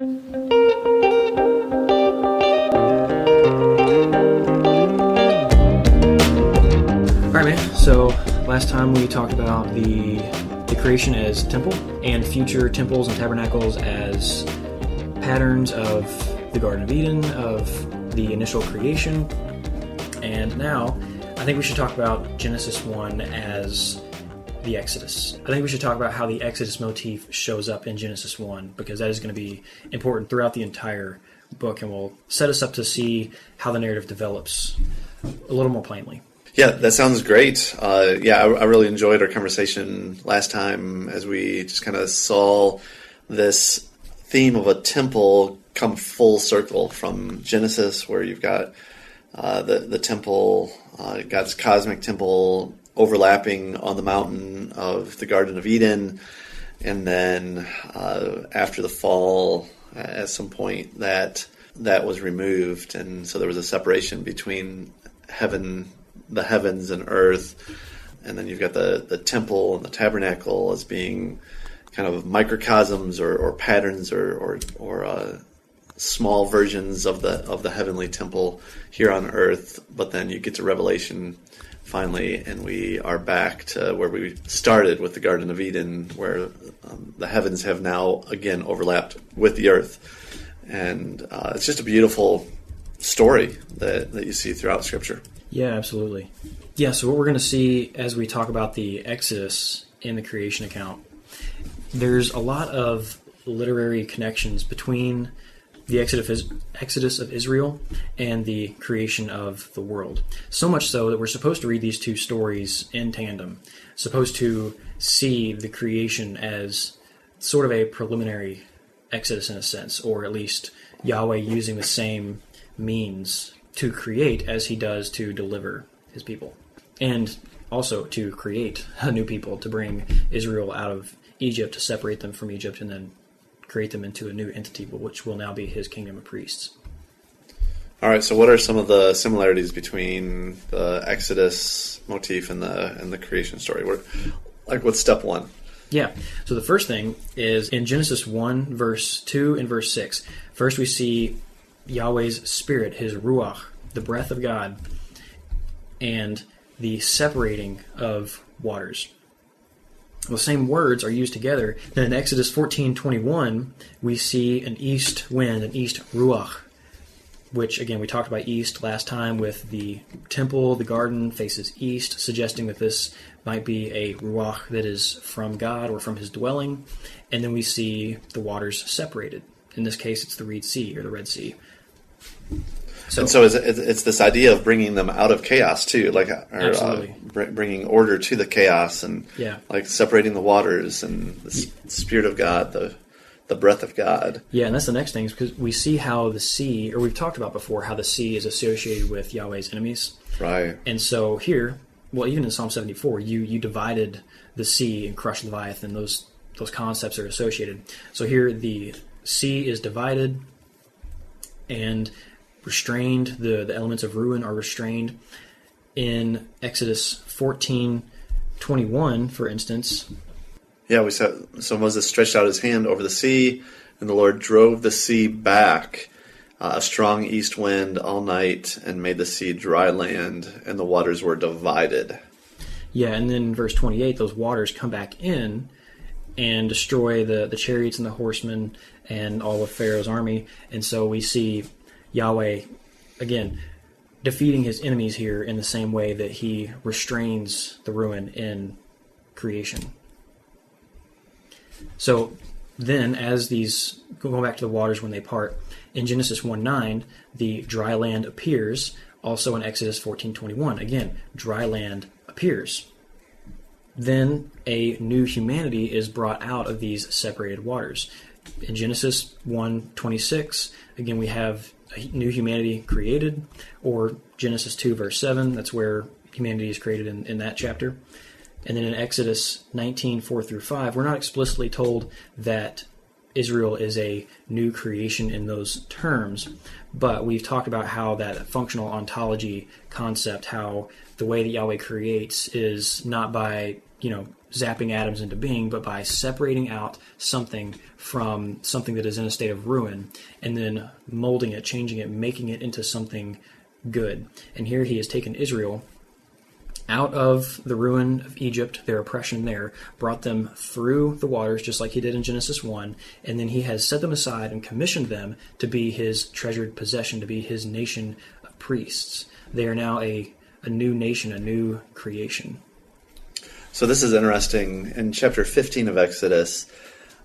All right, man. So last time we talked about the creation as temple and future temples and tabernacles as patterns of the Garden of Eden, of the initial creation. And now I think we should talk about Genesis 1 as the Exodus. I think we should talk about how the Exodus motif shows up in Genesis 1, because that is going to be important throughout the entire book and will set us up to see how the narrative develops a little more plainly. Yeah, that sounds great. I really enjoyed our conversation last time as we just kind of saw this theme of a temple come full circle from Genesis, where you've got the temple, God's cosmic temple overlapping on the mountain of the Garden of Eden, and then after the fall, at some point that was removed, and so there was a separation between the heavens and earth, and then you've got the temple and the tabernacle as being kind of microcosms or patterns or small versions of the heavenly temple here on earth. But then you get to Revelation finally, and we are back to where we started with the Garden of Eden, where the heavens have now again overlapped with the earth, and it's just a beautiful story that you see throughout Scripture. Yeah, absolutely. Yeah, so what we're going to see as we talk about the Exodus in the creation account, there's a lot of literary connections between the Exodus of Israel and the creation of the world. So much so that we're supposed to read these two stories in tandem, supposed to see the creation as sort of a preliminary Exodus in a sense, or at least Yahweh using the same means to create as he does to deliver his people, and also to create a new people, to bring Israel out of Egypt, to separate them from Egypt, and then create them into a new entity, which will now be his kingdom of priests. All right, so what are some of the similarities between the Exodus motif and the creation story? What's step one? Yeah, so the first thing is in Genesis 1, verse 2 and verse 6. First we see Yahweh's Spirit, his Ruach, the breath of God, and the separating of waters. The same words are used together. Then in Exodus 14:21, we see an east wind, an east Ruach, which, again, we talked about east last time with the temple, the garden faces east, suggesting that this might be a Ruach that is from God or from his dwelling. And then we see the waters separated. In this case, it's the Red Sea or the Red Sea. So it's this idea of bringing them out of chaos too, bringing order to the chaos, and like separating the waters and the Spirit of God, the breath of God. Yeah, and that's the next thing, is because we see how the sea, or we've talked about before, how the sea is associated with Yahweh's enemies. Right. And so here, well, even in Psalm 74, you divided the sea and crushed Leviathan. Those concepts are associated. So here the sea is divided and restrained. The elements of ruin are restrained. In Exodus 14:21, for instance. Yeah, we saw, so Moses stretched out his hand over the sea, and the Lord drove the sea back, a strong east wind all night, and made the sea dry land, and the waters were divided. Yeah, and then in verse 28, those waters come back in and destroy the chariots and the horsemen and all of Pharaoh's army. And so we see Yahweh, again, defeating his enemies here in the same way that he restrains the ruin in creation. So then, as these, going back to the waters when they part, in Genesis 1:9, the dry land appears. Also in Exodus 14:21, again, dry land appears. Then a new humanity is brought out of these separated waters. In Genesis 1:26, again, we have a new humanity created, or Genesis 2, verse 7, that's where humanity is created in that chapter. And then in Exodus 19:4-5, we're not explicitly told that Israel is a new creation in those terms, but we've talked about how that functional ontology concept, how the way that Yahweh creates is not by zapping atoms into being, but by separating out something from something that is in a state of ruin and then molding it, changing it, making it into something good. And here he has taken Israel out of the ruin of Egypt, their oppression there, brought them through the waters, just like he did in Genesis 1, and then he has set them aside and commissioned them to be his treasured possession, to be his nation of priests. They are now a new nation, a new creation. So this is interesting. In chapter 15 of Exodus,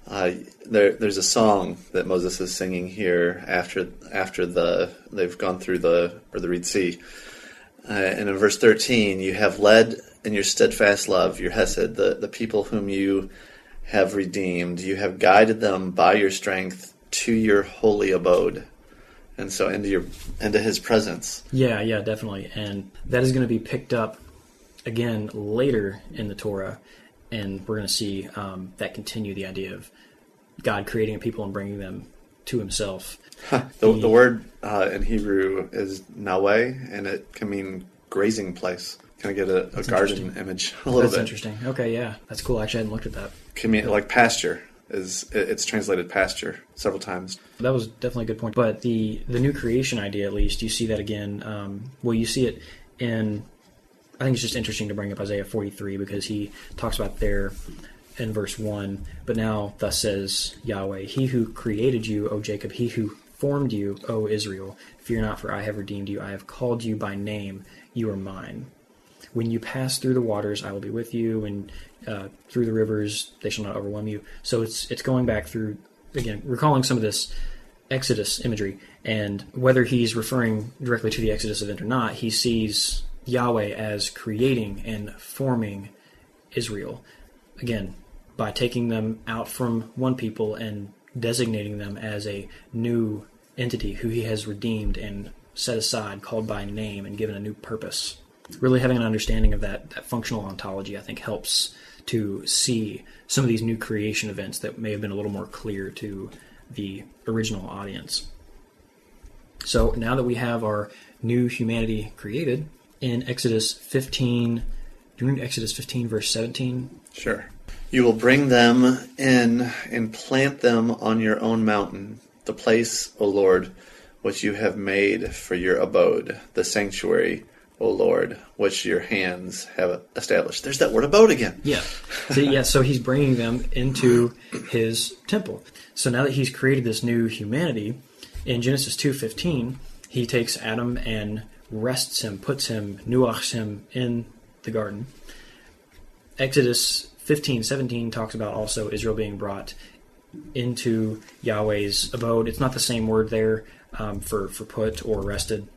there's a song that Moses is singing here after they've gone through the Red Sea. And in verse 13, you have led in your steadfast love, your hesed, the people whom you have redeemed. You have guided them by your strength to your holy abode. And so into his presence. Yeah, definitely. And that is going to be picked up again later in the Torah. And we're going to see that continue, the idea of God creating a people and bringing them to himself. The word in Hebrew is naweh, and it can mean grazing place. Kind of get a garden image a little bit. That's interesting. Okay, yeah. That's cool. Actually, I hadn't looked at that. Can mean like pasture. It's translated pasture several times. That was definitely a good point. But the new creation idea, at least, you see that again. You see it in, I think it's just interesting to bring up Isaiah 43 because he talks about there in verse 1, but now thus says Yahweh, he who created you, O Jacob, he who formed you, O Israel, fear not, for I have redeemed you. I have called you by name. You are mine. When you pass through the waters, I will be with you, and through the rivers, they shall not overwhelm you. So it's going back through, again, recalling some of this Exodus imagery, and whether he's referring directly to the Exodus event or not, he sees Yahweh as creating and forming Israel. Again, by taking them out from one people and designating them as a new entity who he has redeemed and set aside, called by name, and given a new purpose. Really having an understanding of that functional ontology, I think, helps to see some of these new creation events that may have been a little more clear to the original audience. So now that we have our new humanity created, in Exodus 15, do you read Exodus 15, verse 17? Sure. You will bring them in and plant them on your own mountain, the place, O Lord, which you have made for your abode, the sanctuary, O Lord, which your hands have established. There's that word abode again. Yeah. So he's bringing them into his temple. So now that he's created this new humanity, in Genesis 2:15, he takes Adam and rests him, puts him, nuachs him in the garden. Exodus 15:17 talks about also Israel being brought into Yahweh's abode. It's not the same word there for put or rested,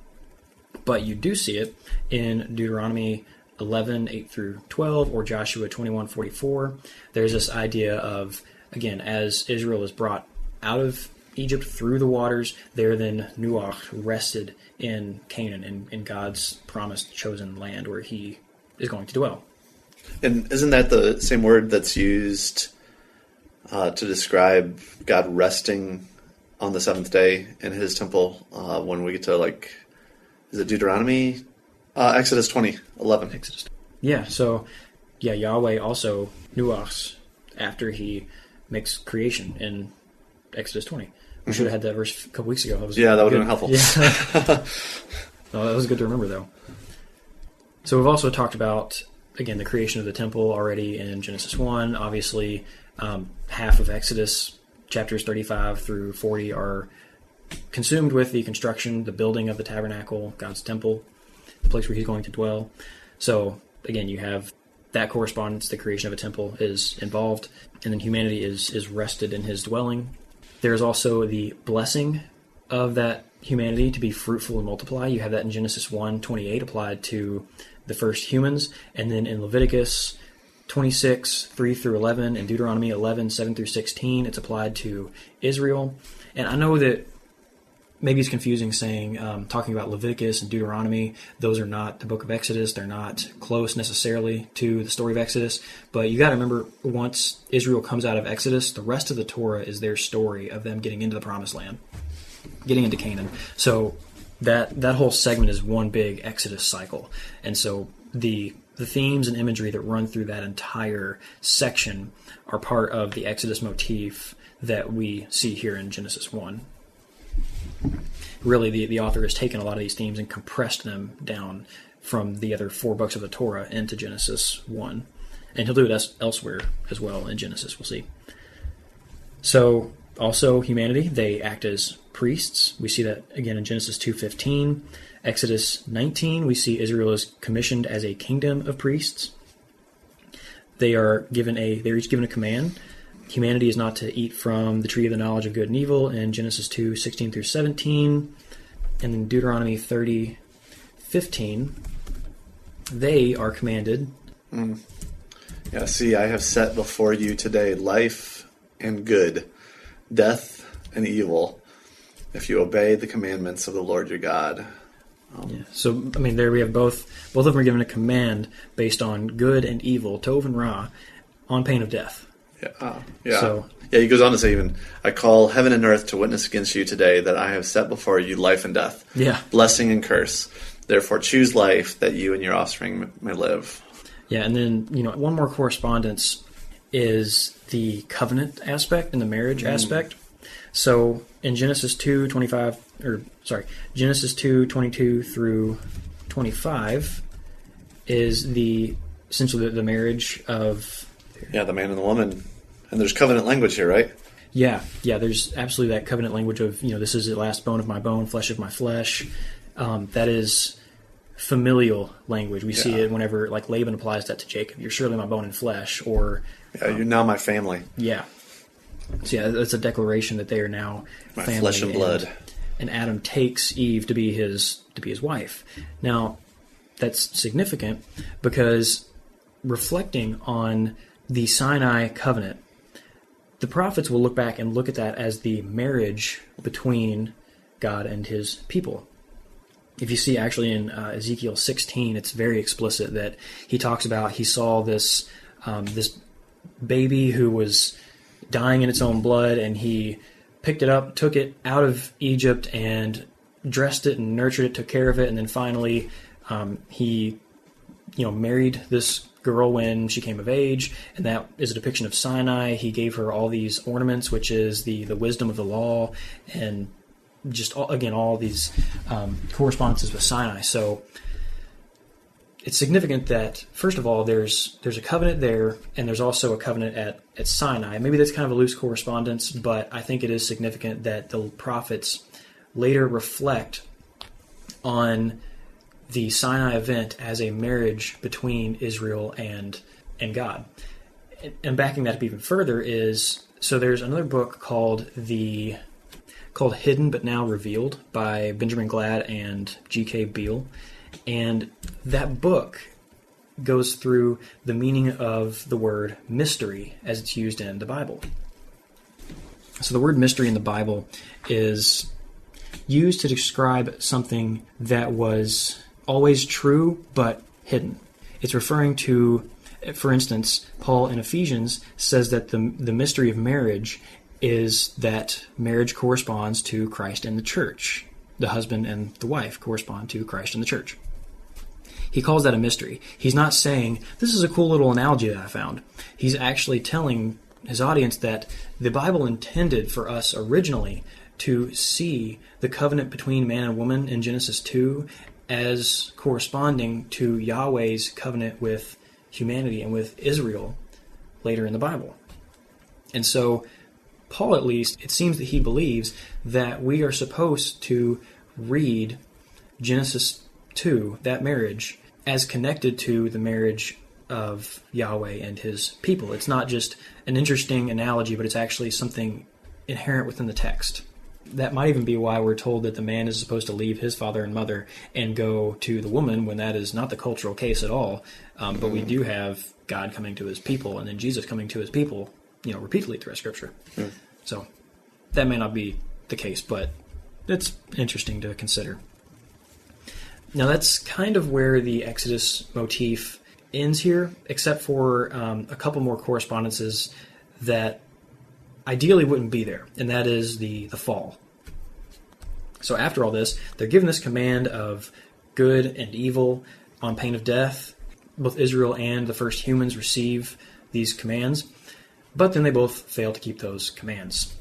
but you do see it in Deuteronomy 11:8-12 or Joshua 21:44. There's this idea of, again, as Israel is brought out of Egypt through the waters, they're then nuach, rested in Canaan, in God's promised chosen land where he is going to dwell. And isn't that the same word that's used to describe God resting on the seventh day in his temple when we get to, is it Deuteronomy? Exodus 20:11. Exodus. Yeah, so, Yahweh also nuachs after he makes creation in Exodus 20. We should have had that verse a couple weeks ago. That would have been helpful. Yeah. No, that was good to remember, though. So we've also talked about, again, the creation of the temple already in Genesis 1. Obviously, half of Exodus, chapters 35 through 40, are consumed with the construction, the building of the tabernacle, God's temple, the place where he's going to dwell. So, again, you have that correspondence, the creation of a temple is involved, and then humanity is rested in his dwelling. There's also the blessing of that humanity to be fruitful and multiply. You have that in Genesis 1:28 applied to the first humans, and then in Leviticus 26:3-11 and Deuteronomy 11:7-16, it's applied to Israel. And I know that maybe it's confusing saying, talking about Leviticus and Deuteronomy, those are not the book of Exodus. They're not close necessarily to the story of Exodus. But you got to remember, once Israel comes out of Exodus, the rest of the Torah is their story of them getting into the Promised Land, getting into Canaan. So that whole segment is one big Exodus cycle. And so the the themes and imagery that run through that entire section are part of the Exodus motif that we see here in Genesis 1. Really, the author has taken a lot of these themes and compressed them down from the other 4 books of the Torah into Genesis 1. And he'll do it elsewhere as well in Genesis, we'll see. So, also humanity, they act as priests. We see that again in Genesis 2:15. Exodus 19, we see Israel is commissioned as a kingdom of priests. They're each given a command. Humanity is not to eat from the tree of the knowledge of good and evil in Genesis 2:16 through 17. And in Deuteronomy 30:15, they are commanded. Yeah, see, I have set before you today life and good, death and evil, if you obey the commandments of the Lord your God. So, I mean, there we have both of them are given a command based on good and evil, Tov and Ra, on pain of death. Yeah. So, he goes on to say even, I call heaven and earth to witness against you today that I have set before you life and death, blessing and curse. Therefore choose life that you and your offspring may live. Yeah, and then, one more correspondence is the covenant aspect and the marriage aspect. So in Genesis 2:22 through 25 is essentially the marriage of the man and the woman. And there's covenant language here, right? Yeah, there's absolutely that covenant language of, this is the last bone of my bone, flesh of my flesh. That is familial language. We see it whenever, like, Laban applies that to Jacob. You're surely my bone and flesh, or... you're now my family. Yeah. So that's a declaration that they are now my family, flesh and blood. And Adam takes Eve to be his wife. Now, that's significant because reflecting on the Sinai covenant, the prophets will look back and look at that as the marriage between God and his people. If you see actually in Ezekiel 16, it's very explicit that he talks about he saw this baby who was dying in its own blood, and he picked it up, took it out of Egypt, and dressed it and nurtured it, took care of it, and then finally he married this girl when she came of age, and that is a depiction of Sinai. He gave her all these ornaments, which is the wisdom of the law, and just all these correspondences with Sinai. So it's significant that, first of all, there's a covenant there, and there's also a covenant at Sinai. Maybe that's kind of a loose correspondence, but I think it is significant that the prophets later reflect on the Sinai event as a marriage between Israel and God. And backing that up even further is, so there's another book called Hidden But Now Revealed by Benjamin Glad and G.K. Beale. And that book goes through the meaning of the word mystery as it's used in the Bible. So the word mystery in the Bible is used to describe something that was always true but hidden. It's referring to, for instance, Paul in Ephesians says that the mystery of marriage is that marriage corresponds to Christ and the church. The husband and the wife correspond to Christ and the church. He calls that a mystery. He's not saying, this is a cool little analogy that I found. He's actually telling his audience that the Bible intended for us originally to see the covenant between man and woman in Genesis 2 as corresponding to Yahweh's covenant with humanity and with Israel later in the Bible. And so Paul, at least, it seems that he believes that we are supposed to read Genesis 2, that marriage, as connected to the marriage of Yahweh and his people. It's not just an interesting analogy, but it's actually something inherent within the text. That might even be why we're told that the man is supposed to leave his father and mother and go to the woman, when that is not the cultural case at all. But we do have God coming to his people, and then Jesus coming to his people, repeatedly throughout Scripture. So that may not be the case, but it's interesting to consider. Now that's kind of where the Exodus motif ends here, except for a couple more correspondences that ideally wouldn't be there, and that is the fall. So after all this, they're given this command of good and evil on pain of death. both Israel and the first humans receive these commands, but then they both fail to keep those commands.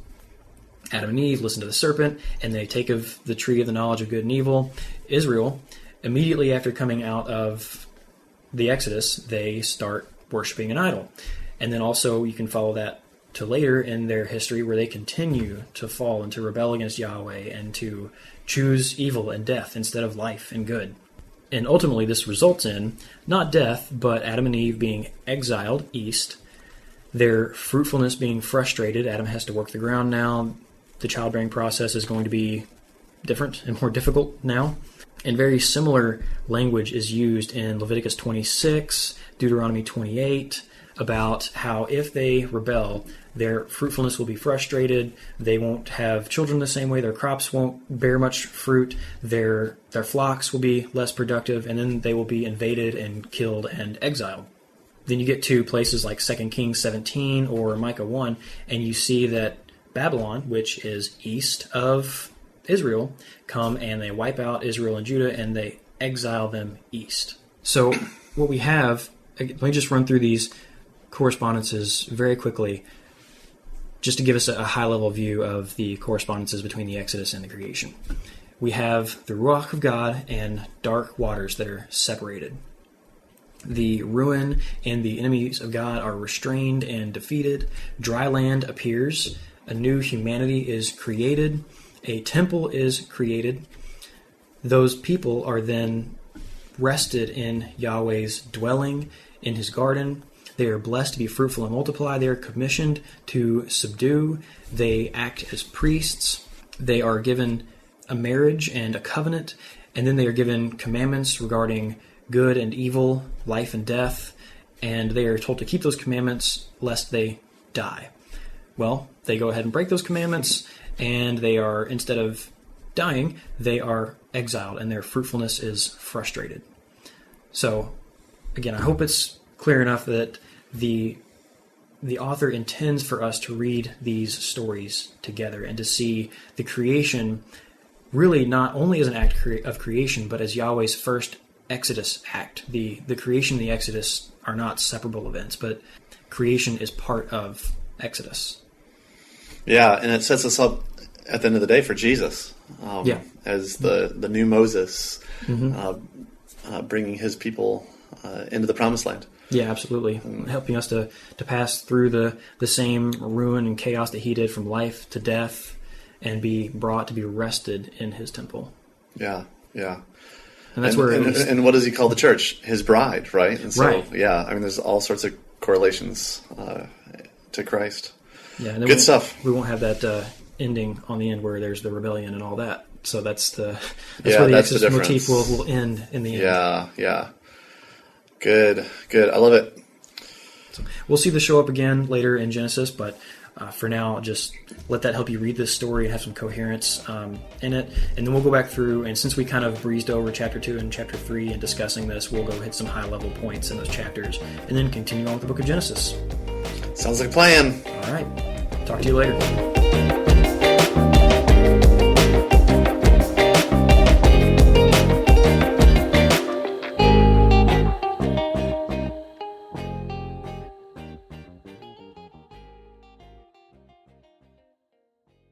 Adam and Eve listen to the serpent, and they take of the tree of the knowledge of good and evil. Israel, immediately after coming out of the Exodus, they start worshiping an idol. And then also you can follow that to later in their history, where they continue to fall and to rebel against Yahweh and to choose evil and death instead of life and good. And ultimately this results in not death, but Adam and Eve being exiled east, their fruitfulness being frustrated. Adam has to work the ground now. The childbearing process is going to be different and more difficult now. And very similar language is used in Leviticus 26, Deuteronomy 28, about how if they rebel, their fruitfulness will be frustrated, they won't have children the same way, their crops won't bear much fruit, their flocks will be less productive, and then they will be invaded and killed and exiled. Then you get to places like 2 Kings 17 or Micah 1, and you see that Babylon, which is east of Israel, come and they wipe out Israel and Judah, and they exile them east. So what we have, let me just run through these correspondences very quickly, just to give us a high-level view of the correspondences between the Exodus and the creation. We have the Ruach of God and dark waters that are separated. The ruin and the enemies of God are restrained and defeated. Dry land appears. A new humanity is created. A temple is created. Those people are then rested in Yahweh's dwelling, in his garden. They are blessed to be fruitful and multiply. They are commissioned to subdue. They act as priests. They are given a marriage and a covenant. And then they are given commandments regarding good and evil, life and death. And they are told to keep those commandments lest they die. Well, they go ahead and break those commandments, and they are, instead of dying, they are exiled, and their fruitfulness is frustrated. So, again, I hope it's clear enough that the author intends for us to read these stories together and to see the creation really not only as an act of creation, but as Yahweh's first Exodus act. The creation and the Exodus are not separable events, but creation is part of Exodus. Yeah, and it sets us up at the end of the day for Jesus as the new Moses, bringing his people into the promised land. Yeah, absolutely. Helping us to pass through the same ruin and chaos that he did, from life to death, and be brought to be rested in his temple. Yeah, yeah. And that's where and what does he call the church? His bride, right? And so, right. Yeah, I mean, there's all sorts of correlations to Christ. Yeah, and good stuff. We won't have that ending on the end where there's the rebellion and all that. So that's where the Exodus motif will end in the end. Yeah, yeah. Good. I love it. So we'll see this show up again later in Genesis, but for now, just let that help you read this story and have some coherence in it. And then we'll go back through, and since we kind of breezed over chapter 2 and chapter 3 in discussing this, we'll go hit some high-level points in those chapters, and then continue on with the book of Genesis. Sounds like a plan. All right. Talk to you later.